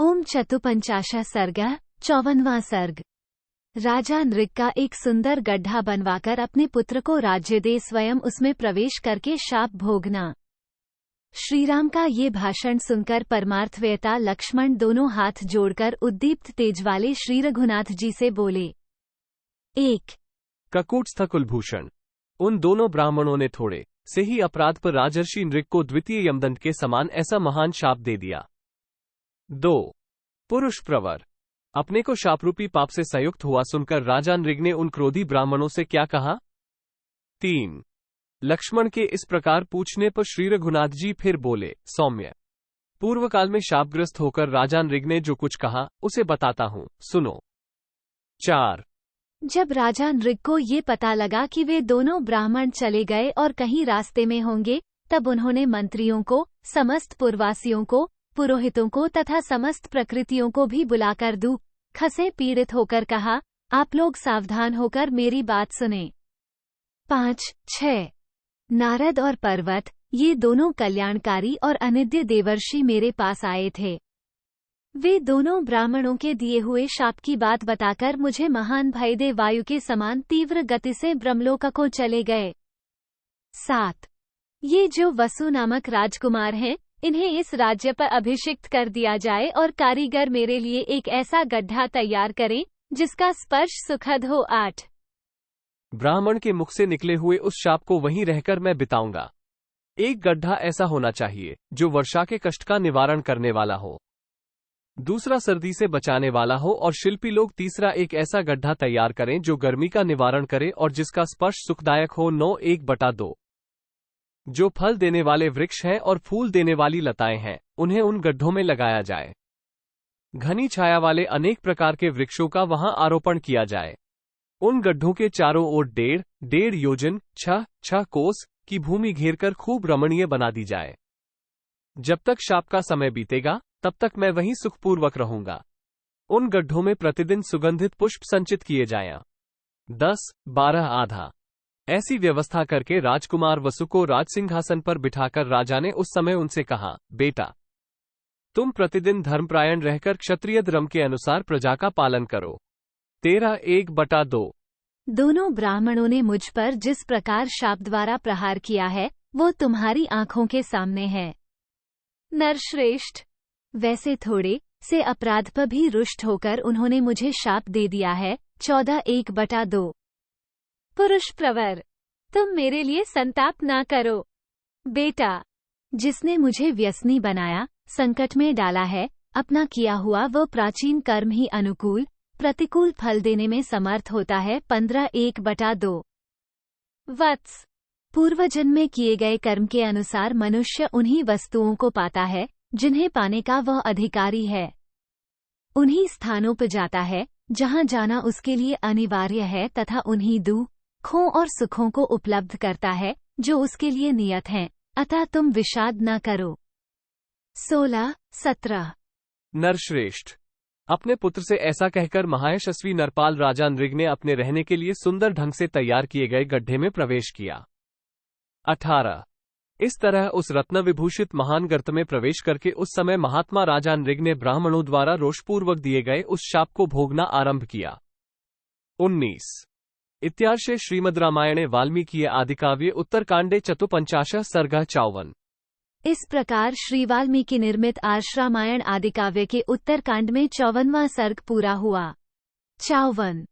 ओम चतुपंचाशः सर्गः 54वां सर्ग। राजा नृग का एक सुंदर गड्ढा बनवाकर अपने पुत्र को राज्य दे, स्वयं उसमें प्रवेश करके शाप भोगना। श्रीराम का ये भाषण सुनकर परमार्थवेता लक्ष्मण दोनों हाथ जोड़कर उद्दीप्त तेज वाले श्री रघुनाथ जी से बोले। एक ककूटस्थ कुलभूषण। उन दोनों ब्राह्मणों ने थोड़े से ही अपराध पर राजर्षि नृग को द्वितीय यमदंड के समान ऐसा महान शाप दे दिया। 2 पुरुष प्रवर। अपने को शापरूपी पाप से संयुक्त हुआ सुनकर राजा नृग ने उन क्रोधी ब्राह्मणों से क्या कहा। 3 लक्ष्मण के इस प्रकार पूछने पर श्री रघुनाथ जी फिर बोले, सौम्य, पूर्व काल में शापग्रस्त होकर राजा नृग ने जो कुछ कहा उसे बताता हूं, सुनो। 4 जब राजा नृग को ये पता लगा कि वे दोनों ब्राह्मण चले गए और कहीं रास्ते में होंगे, तब उन्होंने मंत्रियों को, समस्त पुरवासियों को, पुरोहितों को तथा समस्त प्रकृतियों को भी बुलाकर दुख से पीड़ित होकर कहा, आप लोग सावधान होकर मेरी बात सुने। 5-6 नारद और पर्वत, ये दोनों कल्याणकारी और अनिद्य देवर्षि मेरे पास आए थे। वे दोनों ब्राह्मणों के दिए हुए शाप की बात बताकर मुझे महान भय दे वायु के समान तीव्र गति से ब्रह्मलोक को चले गए। 7 ये जो वसु नामक राजकुमार हैं, इन्हें इस राज्य पर अभिषिक्त कर दिया जाए और कारीगर मेरे लिए एक ऐसा गड्ढा तैयार करें जिसका स्पर्श सुखद हो। 8 ब्राह्मण के मुख से निकले हुए उस शाप को वहीं रहकर मैं बिताऊंगा। एक गड्ढा ऐसा होना चाहिए जो वर्षा के कष्ट का निवारण करने वाला हो, दूसरा सर्दी से बचाने वाला हो, और शिल्पी लोग तीसरा एक ऐसा गड्ढा तैयार करें जो गर्मी का निवारण करे और जिसका स्पर्श सुखदायक हो। 9 1/2 जो फल देने वाले वृक्ष हैं और फूल देने वाली लताएं हैं, उन्हें उन गड्ढों में लगाया जाए। घनी छाया वाले अनेक प्रकार के वृक्षों का वहां आरोपण किया जाए। उन गड्ढों के चारों ओर 1.5 योजन 6 कोस की भूमि घेरकर खूब रमणीय बना दी जाए। जब तक शाप का समय बीतेगा तब तक मैं वहीं सुखपूर्वक रहूंगा। उन गड्ढों में प्रतिदिन सुगंधित पुष्प संचित किए जाएं। 10-12 आधा ऐसी व्यवस्था करके राजकुमार वसु को राजसिंहासन पर बिठाकर राजा ने उस समय उनसे कहा, बेटा, तुम प्रतिदिन धर्मपरायण रहकर क्षत्रिय धर्म के अनुसार प्रजा का पालन करो। 13 1/2 दोनों ब्राह्मणों ने मुझ पर जिस प्रकार शाप द्वारा प्रहार किया है वो तुम्हारी आंखों के सामने है। नरश्रेष्ठ, वैसे थोड़े से अपराध पर भी रुष्ट होकर उन्होंने मुझे शाप दे दिया है। 14 1/2 पुरुष प्रवर, तुम मेरे लिए संताप ना करो। बेटा, जिसने मुझे व्यसनी बनाया, संकट में डाला है, अपना किया हुआ वह प्राचीन कर्म ही अनुकूल प्रतिकूल फल देने में समर्थ होता है। 15 1/2 वत्स, पूर्व जन्म में किए गए कर्म के अनुसार मनुष्य उन्हीं वस्तुओं को पाता है जिन्हें पाने का वह अधिकारी है। उन्हीं स्थानों पर जाता है जहां जाना उसके लिए अनिवार्य है तथा उन्हीं दुखों और सुखों को उपलब्ध करता है जो उसके लिए नियत हैं, अतः तुम विषाद न करो। 16-17 नरश्रेष्ठ, अपने पुत्र से ऐसा कहकर महायशस्वी नरपाल राजा नृग ने अपने रहने के लिए सुंदर ढंग से तैयार किए गए गड्ढे में प्रवेश किया। 18 इस तरह उस रत्न विभूषित महान गर्त में प्रवेश करके उस समय महात्मा राजा नृग ने ब्राह्मणों द्वारा रोषपूर्वक दिए गए उस शाप को भोगना आरंभ किया। 19 इत्यार्षे श्रीमद् रामायणे वाल्मीकि आदिकाव्ये उत्तरकांडे चतुपंचाशः सर्गः 54। इस प्रकार श्री वाल्मीकि निर्मित आर्ष रामायण आदिकाव्य के उत्तरकांड में 54वां सर्ग पूरा हुआ। 54